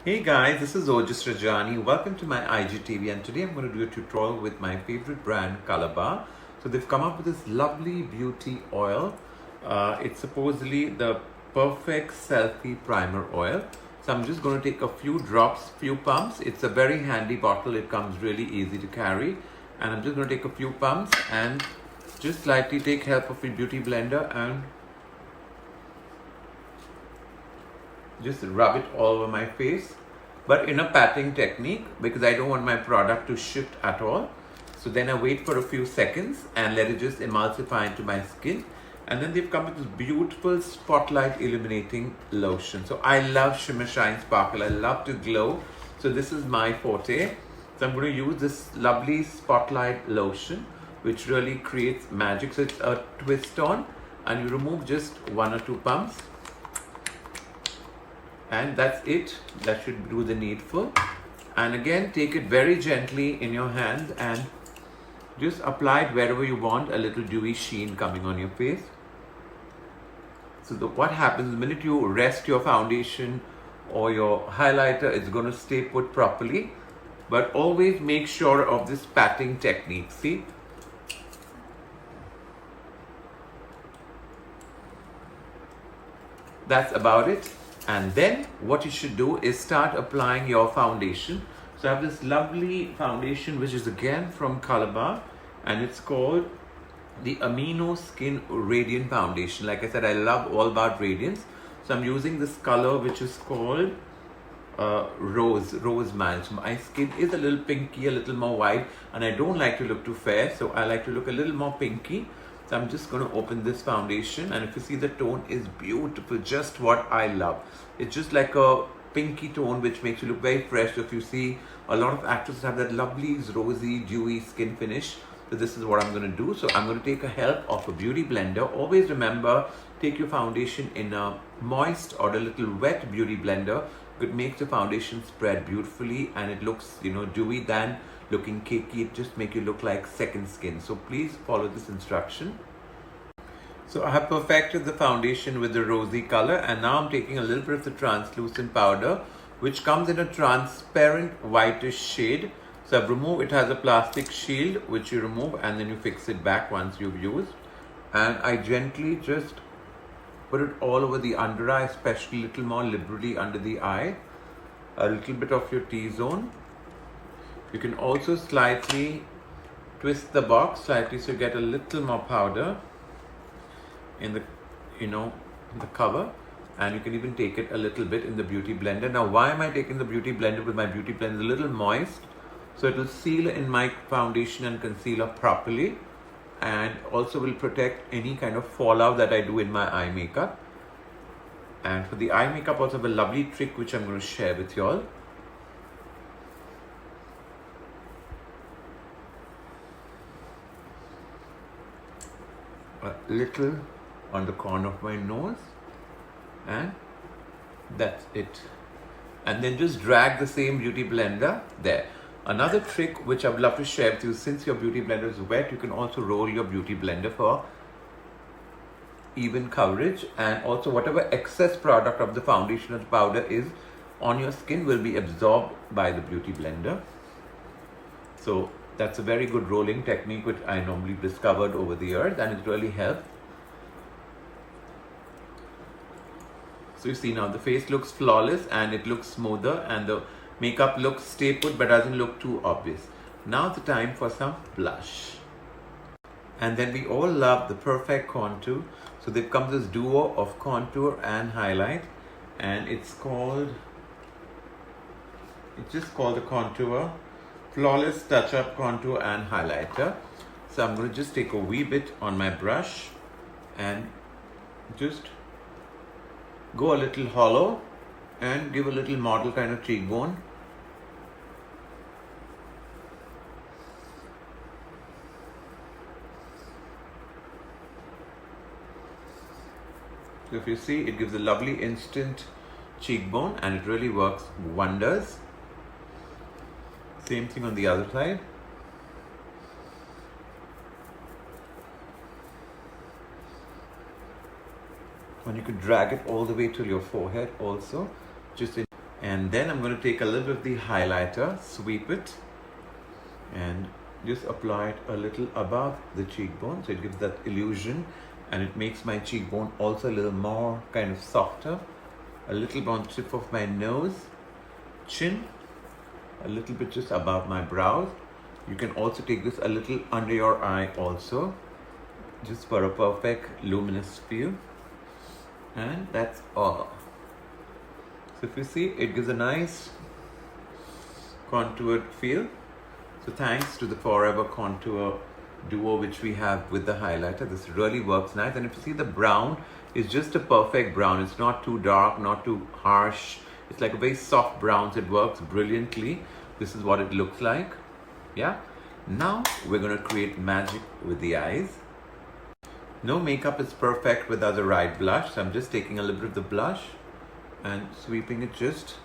Hey guys, this is Ojas Rajani. Welcome to my IGTV, and today I'm going to do a tutorial with my favorite brand Colorbar. So they've come up with this lovely beauty oil. It's supposedly the perfect selfie primer oil. So I'm just going to take a few drops, few pumps. It's a very handy bottle. It comes really easy to carry. And I'm just going to take a few pumps and just slightly take help of a beauty blender and just rub it all over my face, but in a patting technique because I don't want my product to shift at all. So then I wait for a few seconds and let it just emulsify into my skin. And then they've come with this beautiful spotlight illuminating lotion. So I love shimmer, shine, sparkle. I love to glow. So this is my forte. So I'm going to use this lovely spotlight lotion, which really creates magic. So it's a twist on, and you remove just one or two pumps. And that's it. That should do the needful. And again, take it very gently in your hand and just apply it wherever you want, a little dewy sheen coming on your face. So what happens the minute you rest your foundation or your highlighter, it's going to stay put properly. But always make sure of this patting technique. See? That's about it. And then what you should do is start applying your foundation. So I have this lovely foundation, which is again from Colorbar, and it's called the Amino Skin Radiant Foundation. Like I said, I love all about radiance. So I'm using this color, which is called Rose Match. My skin is a little pinky, a little more white, and I don't like to look too fair. So I like to look a little more pinky. So I'm just going to open this foundation, and if you see, the tone is beautiful, just what I love. It's just like a pinky tone which makes you look very fresh. So if you see, a lot of actresses have that lovely rosy dewy skin finish. So this is what I'm going to do. So I'm going to take a help of a beauty blender. Always remember, take your foundation in a moist or a little wet beauty blender. It makes the foundation spread beautifully, and it looks, dewy than looking cakey. It just makes you look like second skin. So please follow this instruction. So I have perfected the foundation with the rosy color, and now I'm taking a little bit of the translucent powder, which comes in a transparent whitish shade. So I've removed, it has a plastic shield which you remove and then you fix it back once you've used. And I gently just put it all over the under eye, especially a little more liberally under the eye, a little bit of your T-zone. You can also slightly twist the box slightly so you get a little more powder in the, in the cover. And you can even take it a little bit in the beauty blender. Now, why am I taking the beauty blender? With my beauty blender, it's a little moist, so it will seal in my foundation and concealer properly, and also will protect any kind of fallout that I do in my eye makeup. And for the eye makeup, also have a lovely trick which I'm going to share with you all. A little on the corner of my nose, and that's it. And then just drag the same beauty blender there. Another trick which I would love to share with you, since your beauty blender is wet, you can also roll your beauty blender for even coverage, and also whatever excess product of the foundation or the powder is on your skin will be absorbed by the beauty blender. So that's a very good rolling technique which I normally discovered over the years, and it really helps. So you see now the face looks flawless and it looks smoother, and the makeup looks stay put but doesn't look too obvious. Now the time for some blush. And then we all love the perfect contour. So they've come this duo of contour and highlight, and it's just called the Contour Flawless Touch-Up Contour and Highlighter. So I'm going to just take a wee bit on my brush and just go a little hollow and give a little model kind of cheekbone. So if you see, it gives a lovely instant cheekbone and it really works wonders. Same thing on the other side. And you can drag it all the way to your forehead also. Just in And then I'm going to take a little bit of the highlighter, sweep it, and just apply it a little above the cheekbone, so it gives that illusion, and it makes my cheekbone also a little more kind of softer. A little bit on the tip of my nose, chin, a little bit just above my brows. You can also take this a little under your eye also, just for a perfect luminous feel. And that's all. So if you see, it gives a nice contoured feel. So thanks to the Forever Contour Duo which we have with the highlighter, this really works nice. And if you see, the brown is just a perfect brown. It's not too dark, not too harsh. It's like a very soft brown, so it works brilliantly. This is what it looks like. Yeah. Now we're going to create magic with the eyes. No makeup is perfect without the right blush. So I'm just taking a little bit of the blush and sweeping it just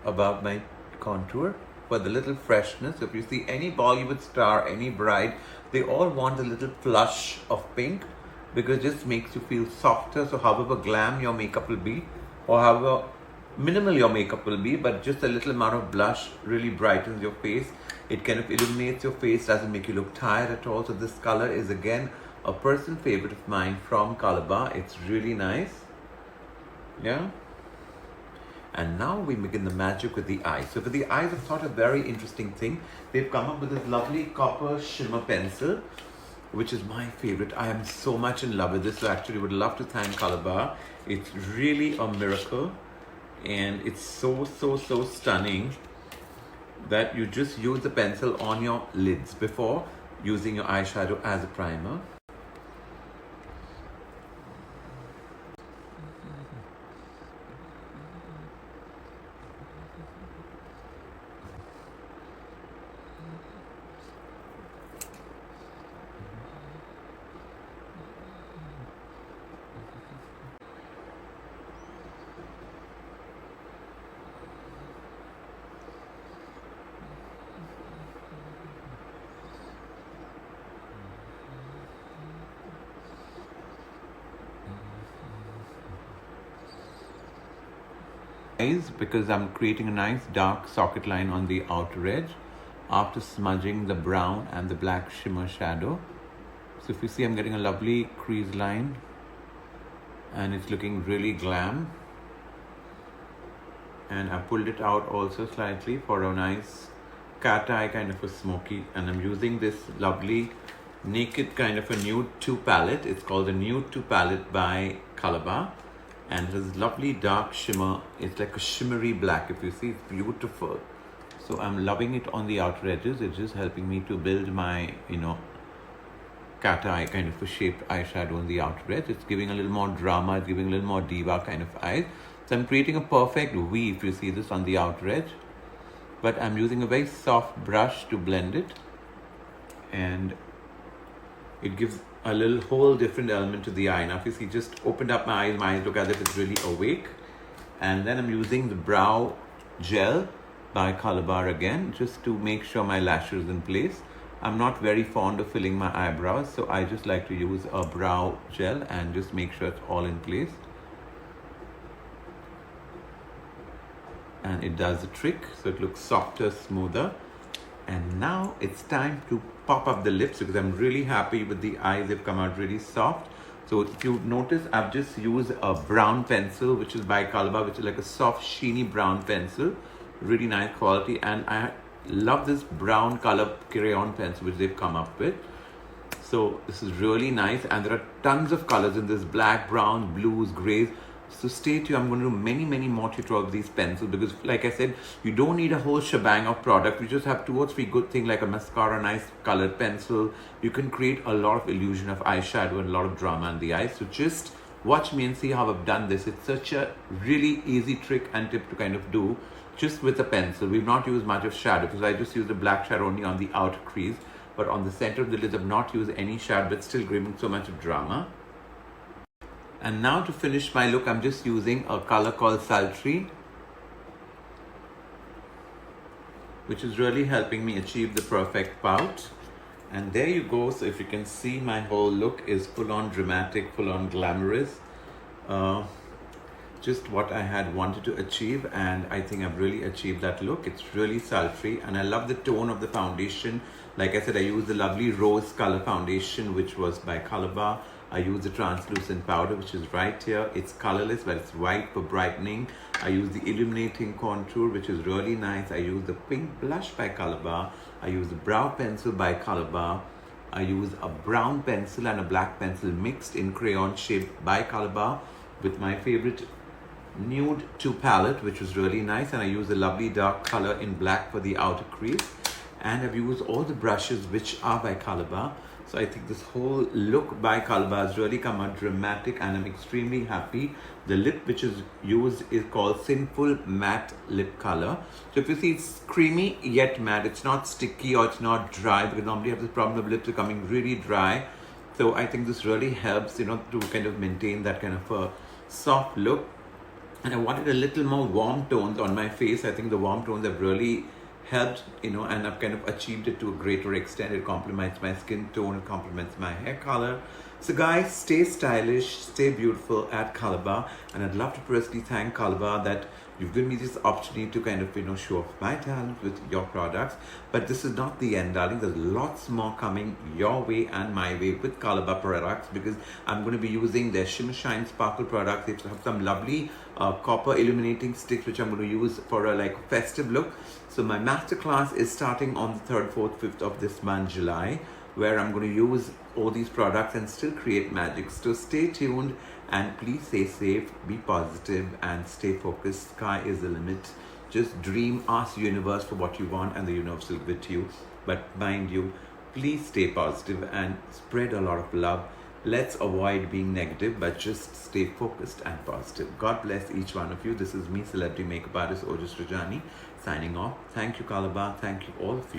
above my contour for the little freshness. If you see any Bollywood star, any bride, they all want a little flush of pink, because it just makes you feel softer. So however glam your makeup will be, or however minimal your makeup will be, but just a little amount of blush really brightens your face. It kind of illuminates your face, doesn't make you look tired at all. So this color is again a personal favorite of mine from Colorbar. It's really nice. Yeah. And now we begin the magic with the eyes. So for the eyes, I've thought a very interesting thing. They've come up with this lovely copper shimmer pencil, which is my favorite. I am so much in love with this. So actually would love to thank Colorbar. It's really a miracle. And it's so stunning that you just use the pencil on your lids before using your eyeshadow as a primer. Because I'm creating a nice dark socket line on the outer edge after smudging the brown and the black shimmer shadow. So if you see, I'm getting a lovely crease line and it's looking really glam. And I pulled it out also slightly for a nice cat eye kind of a smoky. And I'm using this lovely naked kind of a Nude 2 palette. It's called the Nude 2 palette by Colorbar. And it has lovely dark shimmer. It's like a shimmery black. If you see, it's beautiful. So I'm loving it on the outer edges. It's just helping me to build my, cat eye kind of a shaped eyeshadow on the outer edge. It's giving a little more drama. It's giving a little more diva kind of eyes. So I'm creating a perfect V, if you see this, on the outer edge. But I'm using a very soft brush to blend it. And it gives a little whole different element to the eye. Now if you see, just opened up my eyes look as if it's really awake. And then I'm using the brow gel by Colorbar again, just to make sure my lashes is in place. I'm not very fond of filling my eyebrows, so I just like to use a brow gel and just make sure it's all in place. And it does the trick, so it looks softer, smoother. And now it's time to pop up the lips, because I'm really happy with the eyes. They've come out really soft. So if you notice, I've just used a brown pencil, which is by Colorbar, which is like a soft, sheeny brown pencil. Really nice quality. And I love this brown color crayon pencil, which they've come up with. So this is really nice. And there are tons of colors in this: black, brown, blues, grays. So stay tuned. I'm going to do many more tutorials of these pencils, because like I said, you don't need a whole shebang of product. You just have 2 or 3 good things like a mascara, nice colored pencil. You can create a lot of illusion of eyeshadow and a lot of drama in the eyes. So just watch me and see how I've done this. It's such a really easy trick and tip to kind of do just with a pencil. We've not used much of shadow, because I just used a black shadow only on the outer crease, but on the center of the lids I've not used any shadow, but still giving so much of drama. And now to finish my look, I'm just using a color called Sultry, which is really helping me achieve the perfect pout. And there you go. So if you can see, my whole look is full on dramatic, full on glamorous. just what I had wanted to achieve, and I think I've really achieved that look. It's really sultry, and I love the tone of the foundation. Like I said, I used the lovely rose color foundation, which was by Colorbar. I use the translucent powder, which is right here. It's colorless, but it's white for brightening. I use the illuminating contour, which is really nice. I use the pink blush by Colorbar. I use the brow pencil by Colorbar. I use a brown pencil and a black pencil mixed in crayon shape by Colorbar with my favorite Nude 2 palette, which was really nice. And I use a lovely dark color in black for the outer crease. And I've used all the brushes which are by Colorbar. So I think this whole look by Colorbar has really come out dramatic, and I'm extremely happy. The lip which is used is called Sinful Matte Lip Color. So if you see, it's creamy yet matte. It's not sticky or it's not dry, because normally you have this problem of lips becoming really dry. So I think this really helps, you know, to kind of maintain that kind of a soft look. And I wanted a little more warm tones on my face. I think the warm tones have really helped, you know, and I've kind of achieved it to a greater extent. It complements my skin tone, it complements my hair color. So guys, stay stylish, stay beautiful at Colorbar, and I'd love to personally thank Colorbar that you've given me this opportunity to kind of, you know, show off my talent with your products. But this is not the end, darling. There's lots more coming your way and my way with Colorbar products, because I'm going to be using their Shimmer Shine Sparkle products. They have some lovely copper illuminating sticks, which I'm going to use for a like festive look. So my masterclass is starting on the 3rd, 4th, 5th of this month, July, where I'm going to use all these products and still create magic. So stay tuned, and please stay safe, be positive, and stay focused. Sky is the limit. Just dream, ask the universe for what you want, and the universe will give it to you. But mind you, please stay positive and spread a lot of love. Let's avoid being negative, but just stay focused and positive. God bless each one of you. This is me, celebrity makeup artist Ojas Rajani, signing off. Thank you, Colorbar. Thank you, all of you.